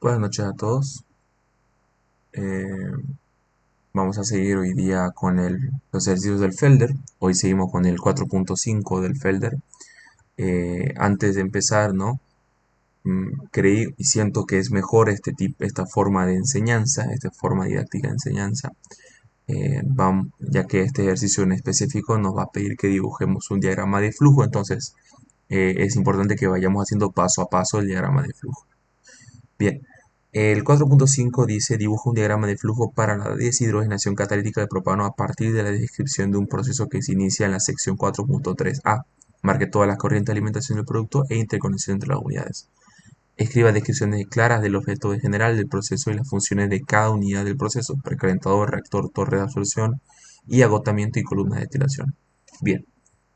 Buenas noches a todos. Eh, Vamos a seguir hoy día con los ejercicios del Felder. Hoy seguimos con el 4.5 del Felder. Antes de empezar, ¿no? Creí y siento que es mejor esta forma de enseñanza, esta forma didáctica de enseñanza, ya que este ejercicio en específico nos va a pedir que dibujemos un diagrama de flujo. Entonces, es importante que vayamos haciendo paso a paso el diagrama de flujo. Bien, el 4.5 dice dibuja un diagrama de flujo para la deshidrogenación catalítica de propano a partir de la descripción de un proceso que se inicia en la sección 4.3a. Marque todas las corrientes de alimentación del producto e interconexión entre las unidades. Escriba descripciones claras del objeto general del proceso y las funciones de cada unidad del proceso: precalentador, reactor, torre de absorción y agotamiento y columna de destilación. Bien,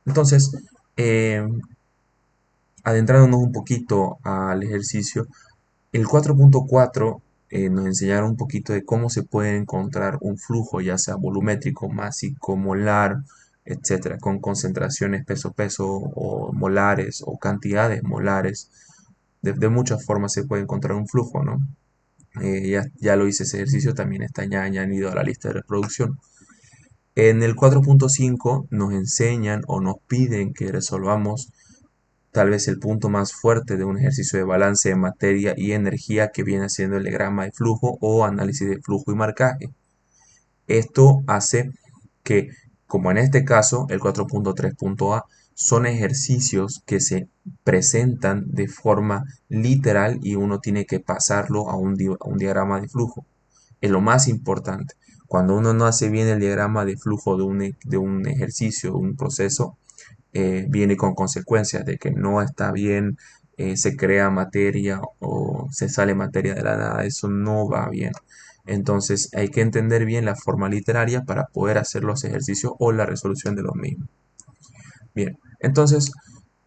entonces, eh, adentrándonos un poquito al ejercicio, el 4.4 nos enseñaron un poquito de cómo se puede encontrar un flujo, ya sea volumétrico, másico, molar, etcétera, con concentraciones peso-peso o molares o cantidades molares. De muchas formas se puede encontrar un flujo, ¿no? Ya lo hice ese ejercicio, también está ya añadido a la lista de reproducción. En el 4.5 nos enseñan o nos piden que resolvamos tal vez el punto más fuerte de un ejercicio de balance de materia y energía, que viene siendo el diagrama de flujo o análisis de flujo y marcaje. Esto hace que, como en este caso, el 4.3.a son ejercicios que se presentan de forma literal y uno tiene que pasarlo a un diagrama de flujo. Es lo más importante. Cuando uno no hace bien el diagrama de flujo de un ejercicio, de un proceso, viene con consecuencias de que no está bien, se crea materia o se sale materia de la nada. Eso no va bien. Entonces hay que entender bien la forma literaria para poder hacer los ejercicios o la resolución de los mismos. Bien, entonces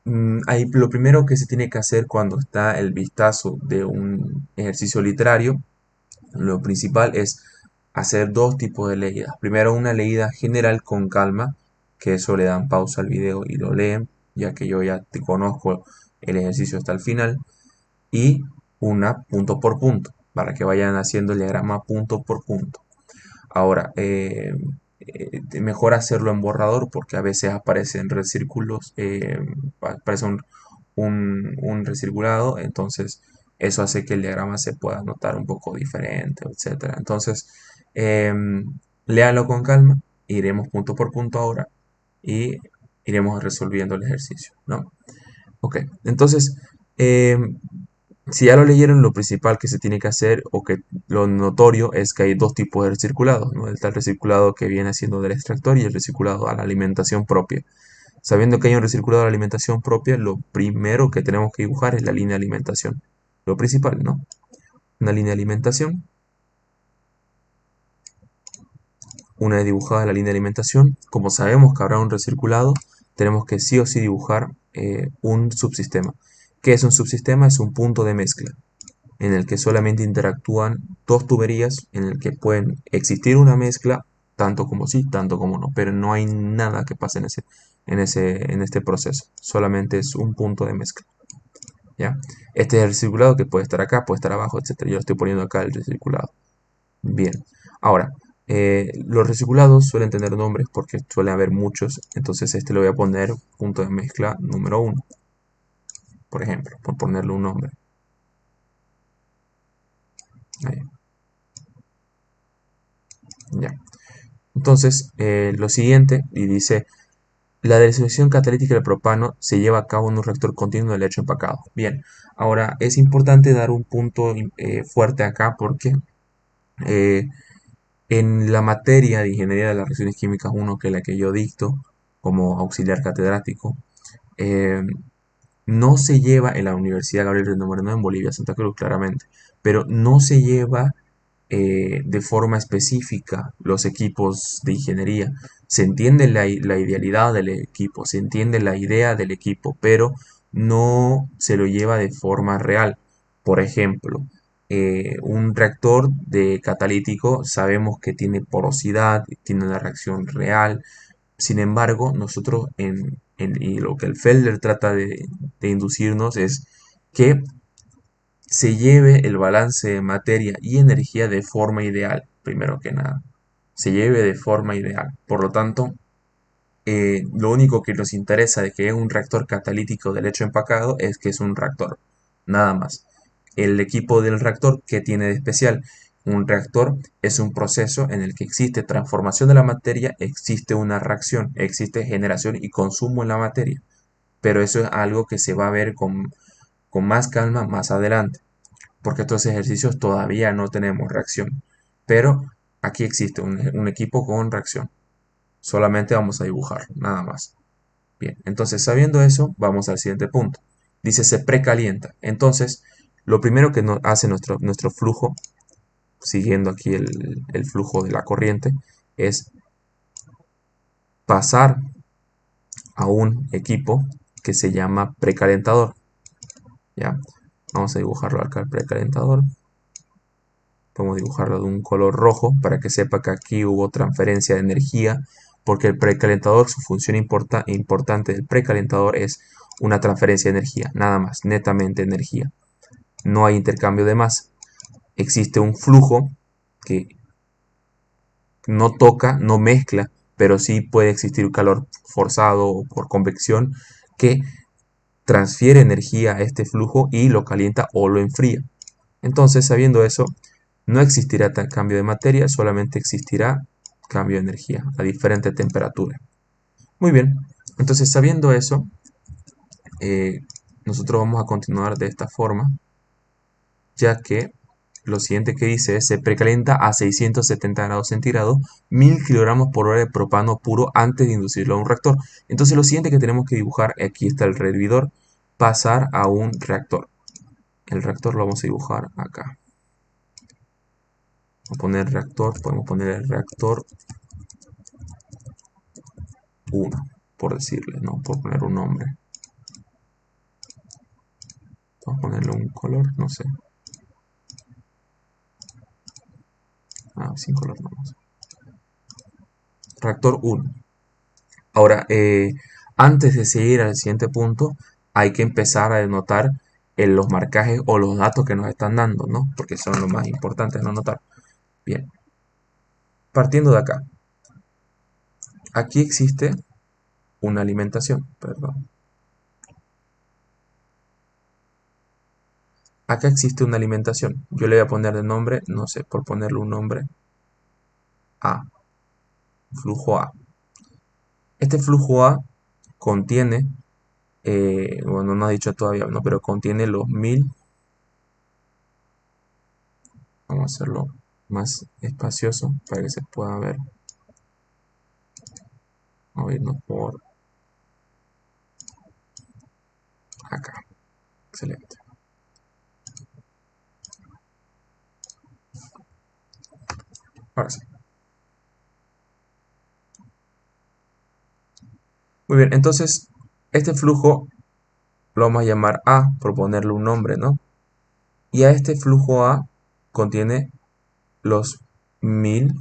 lo primero que se tiene que hacer cuando está el vistazo de un ejercicio literario, lo principal es hacer dos tipos de leídas. Primero, una leída general con calma, que eso le dan pausa al video y lo leen, ya que yo ya te conozco el ejercicio hasta el final. Y una punto por punto, para que vayan haciendo el diagrama punto por punto. Ahora, mejor hacerlo en borrador porque a veces aparecen recírculos, aparece un recirculado, entonces eso hace que el diagrama se pueda notar un poco diferente, etcétera. Entonces, léanlo con calma, iremos punto por punto ahora y iremos resolviendo el ejercicio, ¿no? Ok, entonces, si ya lo leyeron, lo principal que se tiene que hacer o que lo notorio es que hay dos tipos de recirculado, ¿no? Está el recirculado que viene siendo del extractor y el recirculado a la alimentación propia. Sabiendo que hay un recirculado a la alimentación propia, lo primero que tenemos que dibujar es la línea de alimentación. Lo principal, ¿no? Una línea de alimentación. Una vez dibujada la línea de alimentación, como sabemos que habrá un recirculado, tenemos que sí o sí dibujar un subsistema. ¿Qué es un subsistema? Es un punto de mezcla en el que solamente interactúan dos tuberías, en el que pueden existir una mezcla, tanto como sí, tanto como no, pero no hay nada que pase en este proceso, solamente es un punto de mezcla, ¿ya? Este es el recirculado que puede estar acá, puede estar abajo, etcétera. Yo estoy poniendo acá el recirculado. Bien, ahora, los recirculados suelen tener nombres porque suele haber muchos, entonces este lo voy a poner punto de mezcla número uno, por ejemplo, por ponerle un nombre. Ahí, ya. Entonces, lo siguiente, y dice, la deselección catalítica del propano se lleva a cabo en un reactor continuo de lecho empacado. Bien, ahora es importante dar un punto fuerte acá porque eh, en la materia de Ingeniería de las Reacciones Químicas 1, que es la que yo dicto como auxiliar catedrático, eh, no se lleva en la Universidad Gabriel de Moreno en Bolivia, Santa Cruz, claramente, pero no se lleva de forma específica los equipos de ingeniería. Se entiende la idealidad del equipo, se entiende la idea del equipo, pero no se lo lleva de forma real. Por ejemplo, un reactor de catalítico sabemos que tiene porosidad, tiene una reacción real. Sin embargo, nosotros y lo que el Felder trata de inducirnos es que se lleve el balance de materia y energía de forma ideal, primero que nada. Se lleve de forma ideal. Por lo tanto, lo único que nos interesa de que es un reactor catalítico del hecho empacado es que es un reactor, nada más. El equipo del reactor, ¿qué tiene de especial? Un reactor es un proceso en el que existe transformación de la materia, existe una reacción, existe generación y consumo en la materia, pero eso es algo que se va a ver con más calma más adelante, porque estos ejercicios todavía no tenemos reacción, pero aquí existe un equipo con reacción. Solamente vamos a dibujar, nada más. Bien, entonces sabiendo eso, vamos al siguiente punto. Dice se precalienta. Entonces, lo primero que hace nuestro flujo, siguiendo aquí el flujo de la corriente, es pasar a un equipo que se llama precalentador. ¿Ya? Vamos a dibujarlo acá, el precalentador. Podemos dibujarlo de un color rojo para que sepa que aquí hubo transferencia de energía, porque el precalentador, su función importante del precalentador es una transferencia de energía, nada más, netamente energía. No hay intercambio de masa. Existe un flujo que no toca, no mezcla, pero sí puede existir un calor forzado o por convección que transfiere energía a este flujo y lo calienta o lo enfría. Entonces, sabiendo eso, no existirá cambio de materia, solamente existirá cambio de energía a diferente temperatura. Muy bien, entonces sabiendo eso, eh, nosotros vamos a continuar de esta forma, ya que lo siguiente que dice es se precalienta a 670 grados centígrados 1000 kilogramos por hora de propano puro antes de inducirlo a un reactor. Entonces lo siguiente que tenemos que dibujar, aquí está el hervidor, pasar a un reactor. El reactor lo vamos a dibujar acá. Vamos a poner reactor, podemos poner el reactor 1, por decirle, no por poner un nombre. Vamos a ponerle un color, no sé. Sin color nomás. Reactor 1. Ahora, antes de seguir al siguiente punto, hay que empezar a denotar los marcajes o los datos que nos están dando, ¿no? Porque son lo más importantes de anotar. Bien, partiendo de acá. Aquí existe una alimentación, perdón. Acá existe una alimentación. Yo le voy a poner de nombre, no sé, por ponerle un nombre, A. Flujo A. Este flujo A contiene, bueno, no ha dicho todavía, no, pero contiene los 1000. Vamos a hacerlo más espacioso para que se pueda ver. Vamos a irnos por acá. Excelente. Ahora sí. Muy bien, entonces este flujo lo vamos a llamar A por ponerle un nombre, ¿no? Y a este flujo A contiene los 1000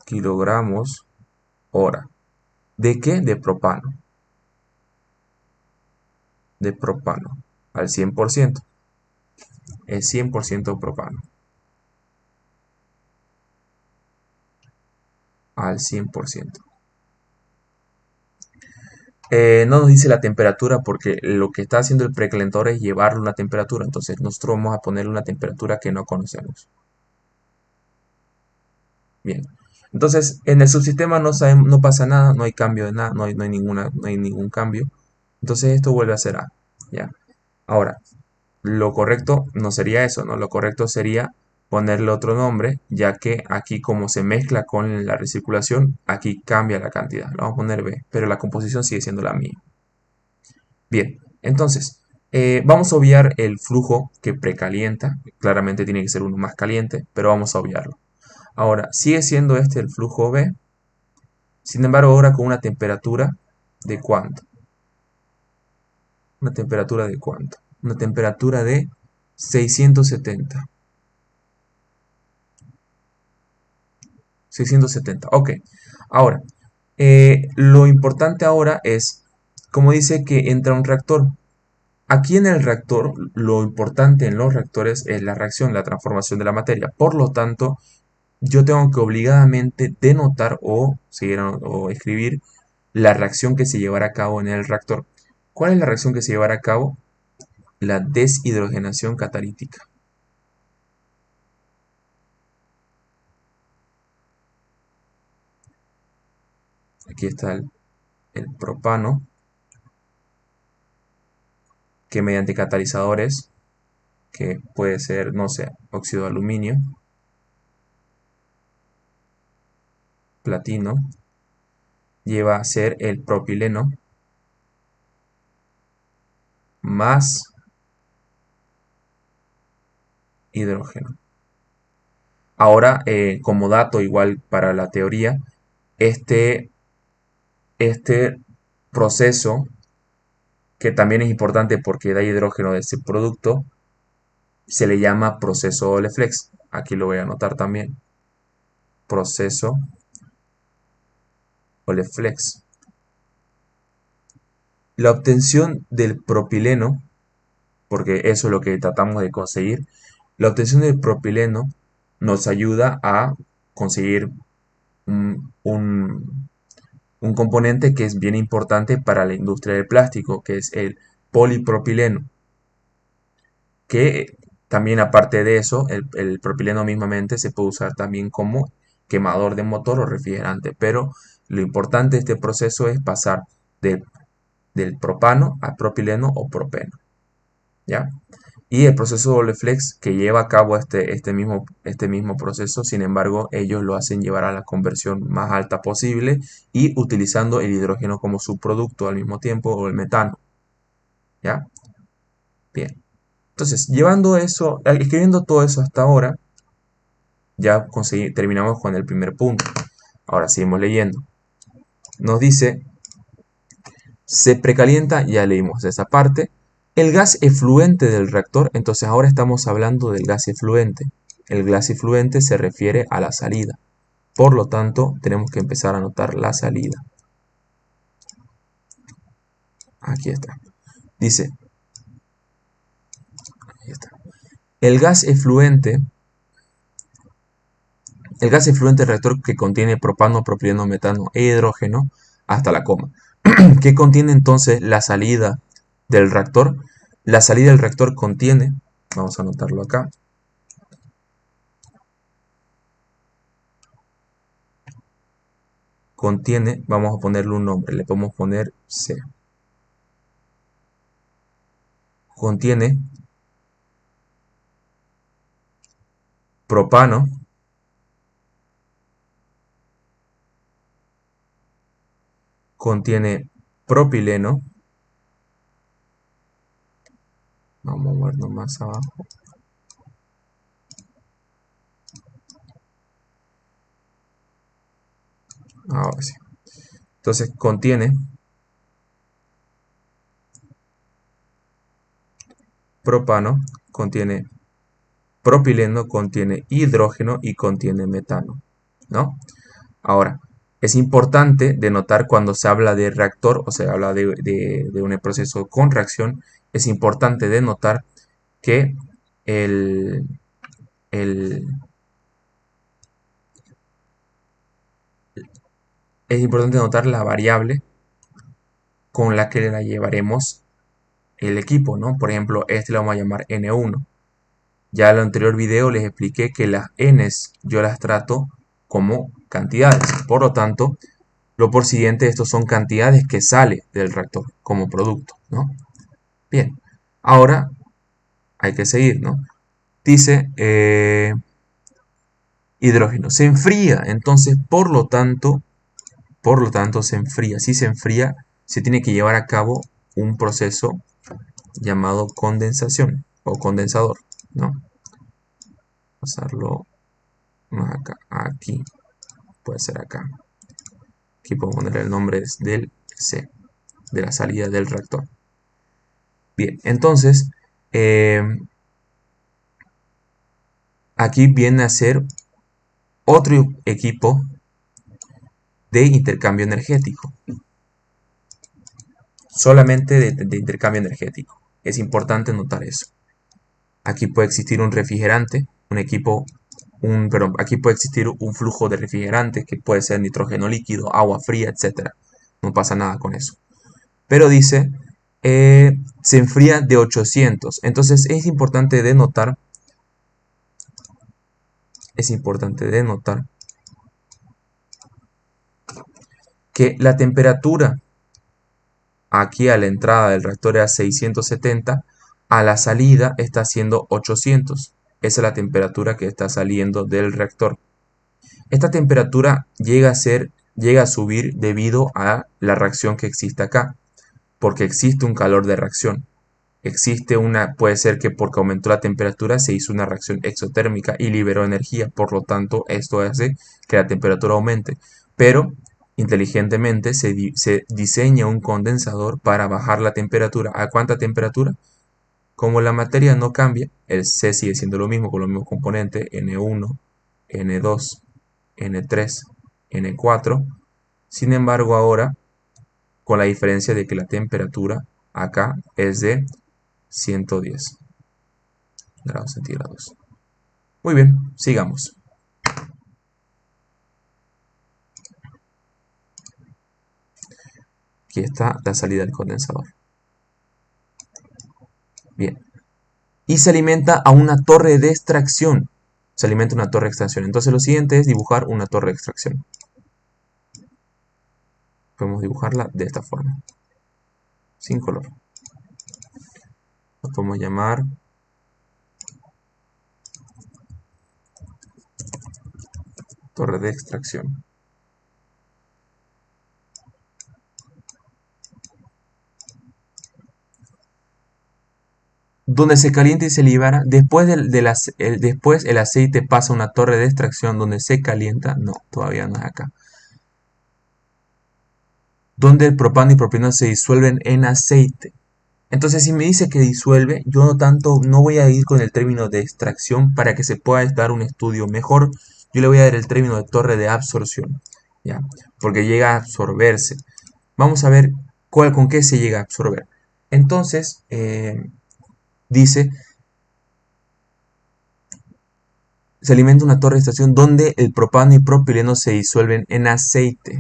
kilogramos hora. ¿De qué? De propano. De propano. Al 100%. Es 100% propano. Al 100%. No nos dice la temperatura porque lo que está haciendo el precalentador es llevarle una temperatura. Entonces nosotros vamos a ponerle una temperatura que no conocemos. Bien. Entonces en el subsistema no pasa nada, no hay cambio de nada, no hay ningún cambio. Entonces esto vuelve a ser A. ¿Ya? Ahora, lo correcto no sería eso, ¿no? Lo correcto sería ponerle otro nombre, ya que aquí como se mezcla con la recirculación, aquí cambia la cantidad. Lo vamos a poner B, pero la composición sigue siendo la misma. Bien, entonces, vamos a obviar el flujo que precalienta. Claramente tiene que ser uno más caliente, pero vamos a obviarlo. Ahora, sigue siendo este el flujo B. Sin embargo, ahora con una temperatura de ¿cuánto? ¿Una temperatura de cuánto? Una temperatura de 670. 670, ok. Ahora, lo importante ahora es como dice que entra un reactor. Aquí en el reactor, lo importante en los reactores es la reacción, la transformación de la materia. Por lo tanto, yo tengo que obligadamente denotar o, o escribir la reacción que se llevará a cabo en el reactor. ¿Cuál es la reacción que se llevará a cabo? La deshidrogenación catalítica. Aquí está el propano, que mediante catalizadores, que puede ser, no sé, óxido de aluminio, platino, lleva a ser el propileno más hidrógeno. Ahora, como dato igual para la teoría, este, este proceso, que también es importante porque da hidrógeno de ese producto, se le llama proceso doble flex. Aquí lo voy a anotar también. Proceso doble flex. La obtención del propileno, porque eso es lo que tratamos de conseguir, la obtención del propileno nos ayuda a conseguir un componente que es bien importante para la industria del plástico, que es el polipropileno, que también aparte de eso, el propileno mismamente se puede usar también como quemador de motor o refrigerante, pero lo importante de este proceso es pasar de- del propano a propileno o propeno, ¿ya? Y el proceso doble flex que lleva a cabo este mismo proceso, sin embargo, ellos lo hacen llevar a la conversión más alta posible y utilizando el hidrógeno como subproducto al mismo tiempo o el metano, ¿ya? Bien. Entonces, llevando eso, escribiendo todo eso hasta ahora, ya terminamos con el primer punto. Ahora seguimos leyendo. Nos dice, se precalienta, ya leímos esa parte, el gas efluente del reactor. Entonces ahora estamos hablando del gas efluente. El gas efluente se refiere a la salida. Por lo tanto, tenemos que empezar a anotar la salida. Aquí está. Dice, ahí está. El gas efluente, el gas efluente del reactor que contiene propano, propileno, metano e hidrógeno, hasta la coma. ¿Qué contiene entonces la salida del reactor? La salida del reactor contiene, vamos a anotarlo acá, contiene, vamos a ponerle un nombre, le podemos poner C. Contiene propano, contiene propileno, vamos a movernos más abajo, ahora sí. Entonces contiene propano, contiene propileno, contiene hidrógeno y contiene metano, ¿no? Ahora, es importante denotar cuando se habla de reactor o se habla de un proceso con reacción, es importante denotar que el, el- es importante notar la variable con la que la llevaremos el equipo, ¿no? Por ejemplo, este lo vamos a llamar N1. Ya en el anterior video les expliqué que las Ns yo las trato como cantidades. Por lo tanto, lo por siguiente, estos son cantidades que sale del reactor como producto, ¿no? Bien, ahora hay que seguir, ¿no? Dice hidrógeno, se enfría, entonces por lo tanto se enfría. Si se enfría, se tiene que llevar a cabo un proceso llamado condensación o condensador, ¿no? Pasarlo más acá, aquí, puede ser acá. Aquí puedo poner el nombre del C, de la salida del reactor. Bien, entonces, aquí viene a ser otro equipo de intercambio energético. solamente de intercambio energético. Es importante notar eso. Aquí puede existir un refrigerante, perdón, aquí puede existir un flujo de refrigerante que puede ser nitrógeno líquido, agua fría, etcétera. No pasa nada con eso. Pero dice, se enfría de 800. Entonces es importante denotar que la temperatura aquí a la entrada del reactor era 670, a la salida está siendo 800. Esa es la temperatura que está saliendo del reactor. Esta temperatura llega a subir debido a la reacción que existe acá, porque existe un calor de reacción. Puede ser que porque aumentó la temperatura se hizo una reacción exotérmica y liberó energía, por lo tanto esto hace que la temperatura aumente. Pero inteligentemente se diseña un condensador para bajar la temperatura. ¿A cuánta temperatura? Como la materia no cambia, el C sigue siendo lo mismo con los mismos componentes, N1, N2, N3, N4. Sin embargo, ahora, con la diferencia de que la temperatura acá es de 110 grados centígrados. Muy bien, sigamos. Aquí está la salida del condensador. Bien. Y se alimenta a una torre de extracción. Se alimenta una torre de extracción. Entonces lo siguiente es dibujar una torre de extracción. Podemos dibujarla de esta forma. Sin color. Lo podemos llamar torre de extracción. Donde se calienta y se libera. Después el aceite pasa a una torre de extracción donde se calienta. No, todavía no es acá. Donde el propano y propileno se disuelven en aceite. Entonces, si me dice que disuelve, yo no voy a ir con el término de extracción para que se pueda dar un estudio mejor. Yo le voy a dar el término de torre de absorción, ¿ya? Porque llega a absorberse. Vamos a ver con qué se llega a absorber. Entonces, dice, se alimenta una torre de extracción donde el propano y propileno se disuelven en aceite.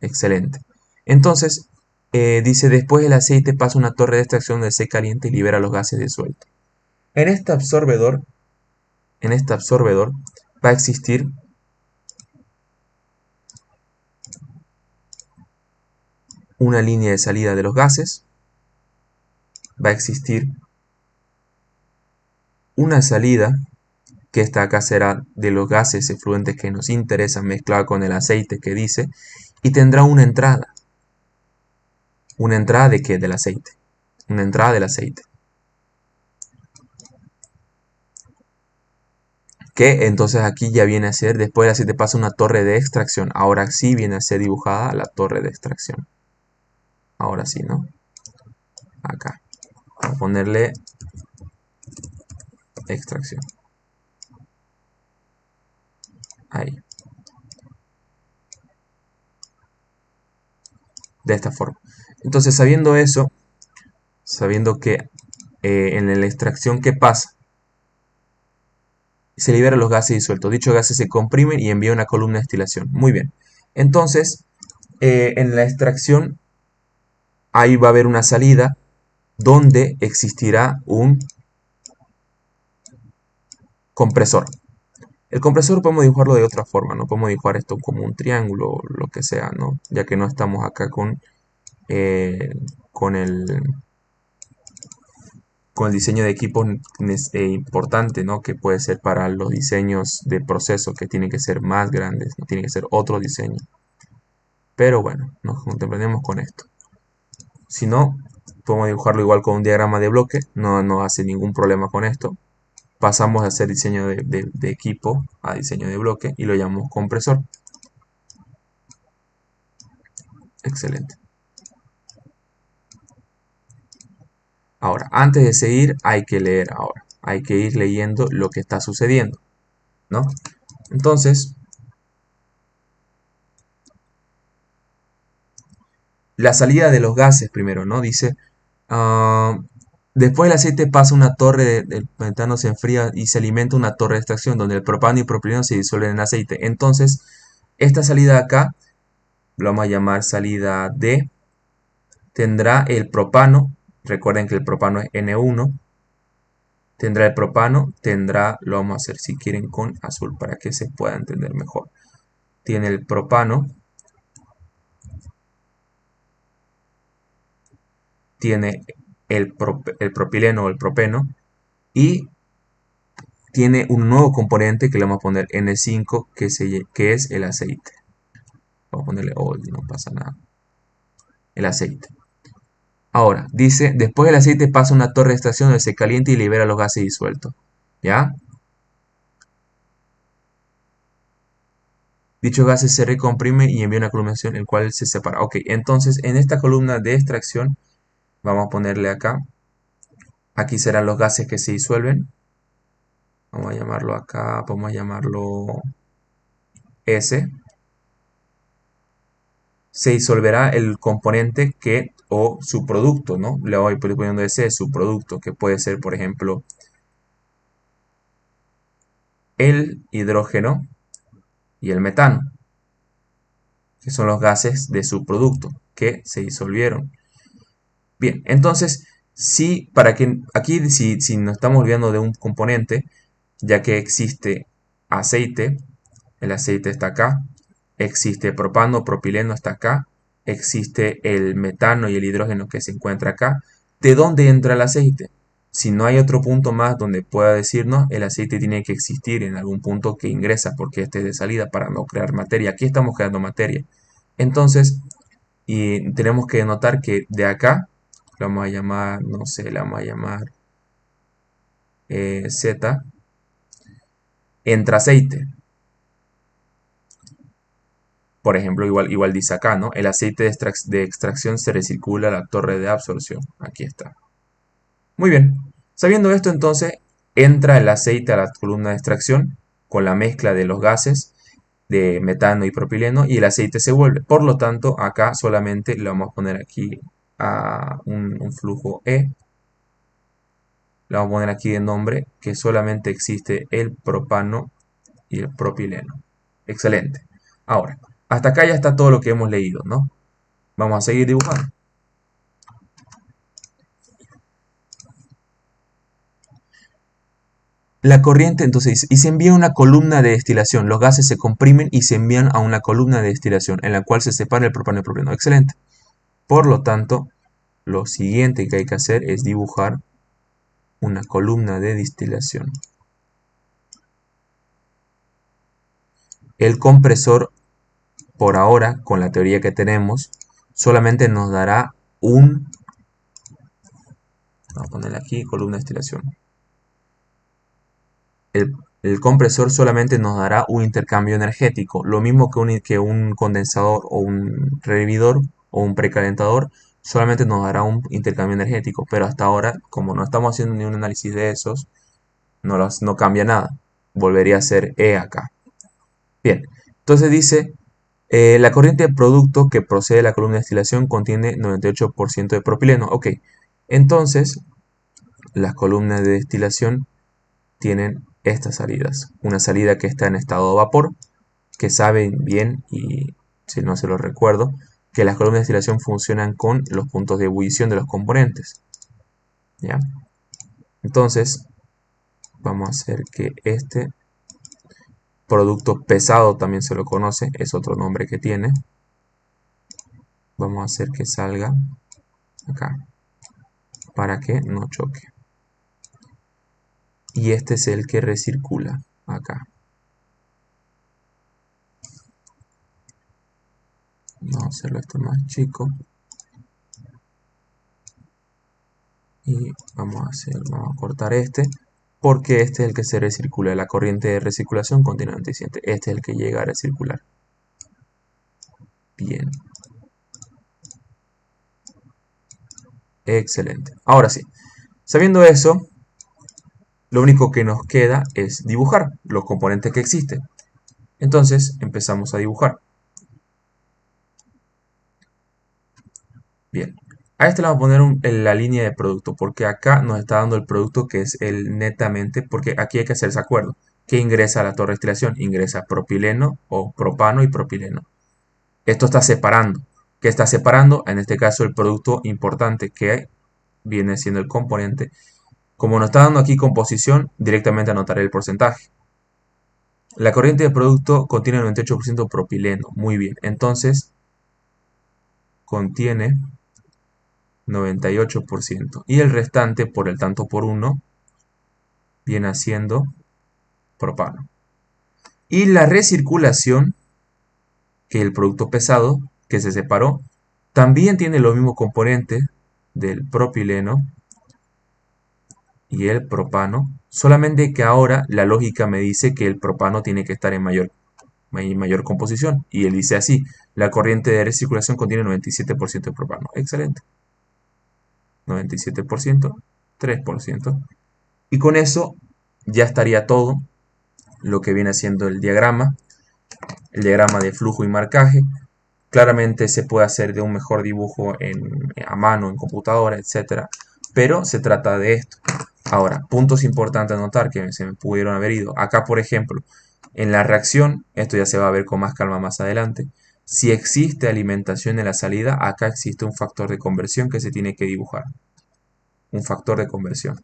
Excelente. Entonces, dice, después el aceite pasa a una torre de extracción donde se calienta y libera los gases disueltos. En este absorbedor va a existir una línea de salida de los gases, va a existir una salida que esta acá será de los gases efluentes que nos interesan mezclada con el aceite que dice, y tendrá una entrada. ¿Una entrada de qué? Del aceite. Una entrada del aceite. Que entonces aquí ya viene a ser, después del aceite pasa una torre de extracción. Ahora sí viene a ser dibujada la torre de extracción. Ahora sí, ¿no? Acá. Vamos a ponerle extracción. Ahí. De esta forma. Entonces, sabiendo eso, sabiendo que en la extracción, ¿qué pasa? Se liberan los gases disueltos. Dichos gases se comprimen y envían una columna de destilación. Muy bien. Entonces, en la extracción, ahí va a haber una salida donde existirá un compresor. El compresor podemos dibujarlo de otra forma, no podemos dibujar esto como un triángulo, lo que sea, ¿no? Ya que no estamos acá eh, con el con el diseño de equipos importante, ¿no? Que puede ser para los diseños de procesos que tienen que ser más grandes, no tiene que ser otro diseño. Pero bueno, nos contemplemos con esto. Si no, podemos dibujarlo igual con un diagrama de bloque, no hace ningún problema con esto. Pasamos a hacer diseño de equipo a diseño de bloque y lo llamamos compresor. Excelente. Ahora, antes de seguir, hay que leer ahora. Hay que ir leyendo lo que está sucediendo, ¿no? Entonces, la salida de los gases primero, ¿no? Dice, ah, después el aceite pasa una torre, el metano se enfría y se alimenta una torre de extracción donde el propano y propileno se disuelven en aceite. Entonces, esta salida de acá, lo vamos a llamar salida D, tendrá el propano, recuerden que el propano es N1, tendrá el propano, tendrá, lo vamos a hacer si quieren con azul para que se pueda entender mejor. Tiene el propano, tiene el propileno o el propeno y tiene un nuevo componente que le vamos a poner N5 que es el aceite. Vamos a ponerle oil, no pasa nada. El aceite. Ahora, dice, después el aceite pasa a una torre de extracción donde se calienta y libera los gases disueltos. ¿Ya? Dichos gases se recomprimen y envía una columna en el cual se separa. Ok, entonces en esta columna de extracción vamos a ponerle acá. Aquí serán los gases que se disuelven. Vamos a llamarlo acá, vamos a llamarlo S. Se disolverá el componente que, o su producto, ¿no? Le voy poniendo S, su producto, que puede ser, por ejemplo, el hidrógeno y el metano, que son los gases de su producto, que se disolvieron. Bien, entonces, si para que aquí si nos estamos olvidando de un componente, ya que existe aceite, el aceite está acá, existe propano, propileno está acá, existe el metano y el hidrógeno que se encuentra acá. ¿De dónde entra el aceite? Si no hay otro punto más donde pueda decirnos, el aceite tiene que existir en algún punto que ingresa, porque este es de salida para no crear materia. Aquí estamos creando materia. Entonces, y tenemos que notar que de acá, lo vamos a llamar, no sé, la vamos a llamar Z, entra aceite. Por ejemplo, igual dice acá, ¿no? El aceite de extracción se recircula a la torre de absorción. Aquí está. Muy bien. Sabiendo esto, entonces, entra el aceite a la columna de extracción con la mezcla de los gases de metano y propileno y el aceite se vuelve. Por lo tanto, acá solamente le vamos a poner aquí a un flujo E. Le vamos a poner aquí de nombre que solamente existe el propano y el propileno. Excelente. Ahora, hasta acá ya está todo lo que hemos leído, ¿no? Vamos a seguir dibujando. La corriente, entonces, y se envía una columna de destilación. Los gases se comprimen y se envían a una columna de destilación, en la cual se separa el propano y el propileno. Excelente. Por lo tanto, lo siguiente que hay que hacer es dibujar una columna de destilación. El compresor, por ahora, con la teoría que tenemos, solamente nos dará un... Vamos a ponerle aquí, columna de destilación. El compresor solamente nos dará un intercambio energético, lo mismo que un condensador o un rehervidor o un precalentador, solamente nos dará un intercambio energético, pero hasta ahora, como no estamos haciendo ni un análisis de esos, no cambia nada, volvería a ser E acá. Bien, entonces dice, la corriente de producto que procede de la columna de destilación contiene 98% de propileno. Ok, entonces las columnas de destilación tienen estas salidas. Una salida que está en estado de vapor, que saben bien, y si no se los recuerdo, que las columnas de destilación funcionan con los puntos de ebullición de los componentes. ¿Ya? Entonces, vamos a hacer que este producto pesado también se lo conoce, es otro nombre que tiene. Vamos a hacer que salga acá, para que no choque. Y este es el que recircula acá. Vamos a hacerlo esto más chico. Y vamos a cortar este, porque este es el que se recircula. La corriente de recirculación continuamente eficiente. Este es el que llega a recircular. Bien. Excelente. Ahora sí, sabiendo eso, lo único que nos queda es dibujar los componentes que existen. Entonces empezamos a dibujar. Bien, a este le vamos a poner en la línea de producto, porque acá nos está dando el producto que es el netamente, porque aquí hay que hacerse acuerdo. ¿Qué ingresa a la torre de destilación? Ingresa propileno o propano y propileno. Esto está separando. ¿Qué está separando? En este caso el producto importante que viene siendo el componente. Como nos está dando aquí composición, directamente anotaré el porcentaje. La corriente de producto contiene 98% propileno. Muy bien, entonces contiene 98%. Y el restante, por el tanto por 1, viene siendo propano. Y la recirculación, que el producto pesado que se separó, también tiene los mismos componentes del propileno y el propano, solamente que ahora la lógica me dice que el propano tiene que estar en mayor composición. Y él dice así, la corriente de recirculación contiene 97% de propano. Excelente. 97%, 3%. Y con eso ya estaría todo lo que viene haciendo el diagrama de flujo y marcaje. Claramente se puede hacer de un mejor dibujo a mano, en computadora, etcétera, pero se trata de esto. Ahora, puntos importantes a notar que se me pudieron haber ido. Acá, por ejemplo, en la reacción, esto ya se va a ver con más calma más adelante. Si existe alimentación en la salida, acá existe un factor de conversión que se tiene que dibujar. Un factor de conversión.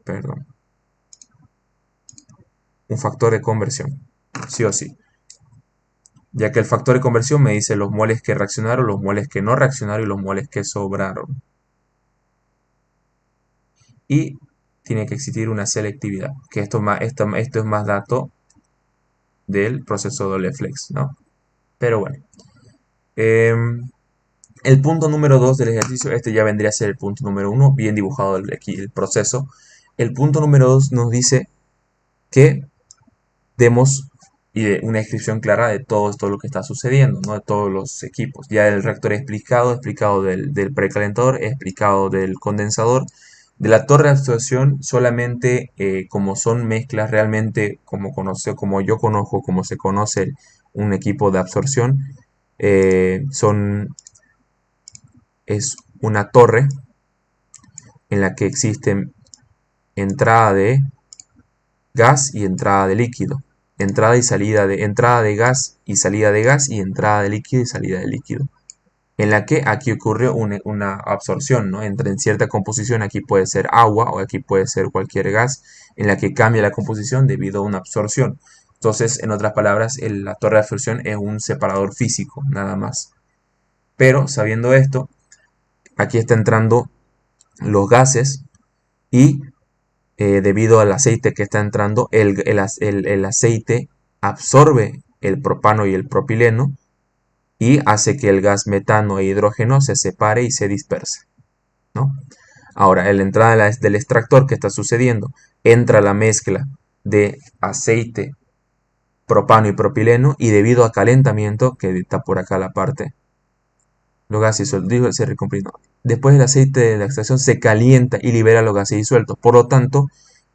Perdón. Un factor de conversión. Sí o sí. Ya que el factor de conversión me dice los moles que reaccionaron, los moles que no reaccionaron y los moles que sobraron. Y tiene que existir una selectividad, que esto es más dato del proceso doble flex, ¿no? Pero bueno. El punto número 2 del ejercicio, este ya vendría a ser el punto número 1, bien dibujado aquí el proceso. El punto número 2 nos dice que demos una descripción clara de todo lo que está sucediendo, ¿no? De todos los equipos. Ya el reactor explicado del precalentador, explicado del condensador. De la torre de absorción, solamente como son mezclas realmente, como yo conozco, como se conoce un equipo de absorción, es una torre en la que existen entrada de gas y entrada de líquido, entrada de gas y salida de gas y entrada de líquido y salida de líquido. En la que aquí ocurre una absorción, ¿no? Entra en cierta composición, aquí puede ser agua o aquí puede ser cualquier gas, en la que cambia la composición debido a una absorción. Entonces, en otras palabras, la torre de absorción es un separador físico, nada más. Pero sabiendo esto, aquí está entrando los gases y debido al aceite que está entrando, el aceite absorbe el propano y el propileno y hace que el gas metano e hidrógeno se separe y se disperse, ¿no? Ahora, en la entrada del extractor, ¿qué está sucediendo? Entra la mezcla de aceite, propano y propileno y debido a calentamiento, que está por acá la parte, los gases disueltos, se recomprime. Después el aceite de la extracción se calienta y libera los gases disueltos. Por lo tanto,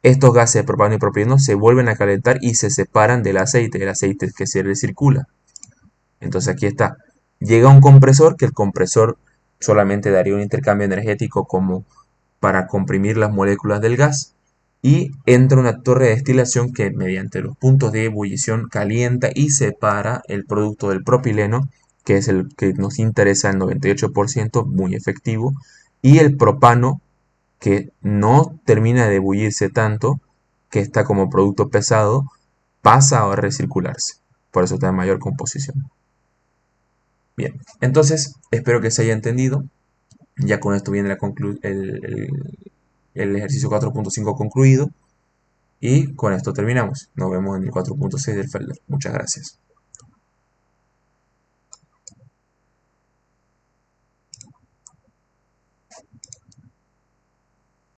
estos gases de propano y propileno se vuelven a calentar y se separan del aceite, el aceite que se recircula. Entonces aquí está. Llega un compresor, que el compresor solamente daría un intercambio energético como para comprimir las moléculas del gas. Y entra una torre de destilación que mediante los puntos de ebullición calienta y separa el producto del propileno, que es el que nos interesa, el 98%, muy efectivo, y el propano, que no termina de ebullirse tanto, que está como producto pesado, pasa a recircularse. Por eso está en mayor composición. Bien, entonces espero que se haya entendido. Ya con esto viene el ejercicio 4.5 concluido. Y con esto terminamos. Nos vemos en el 4.6 del Felder. Muchas gracias.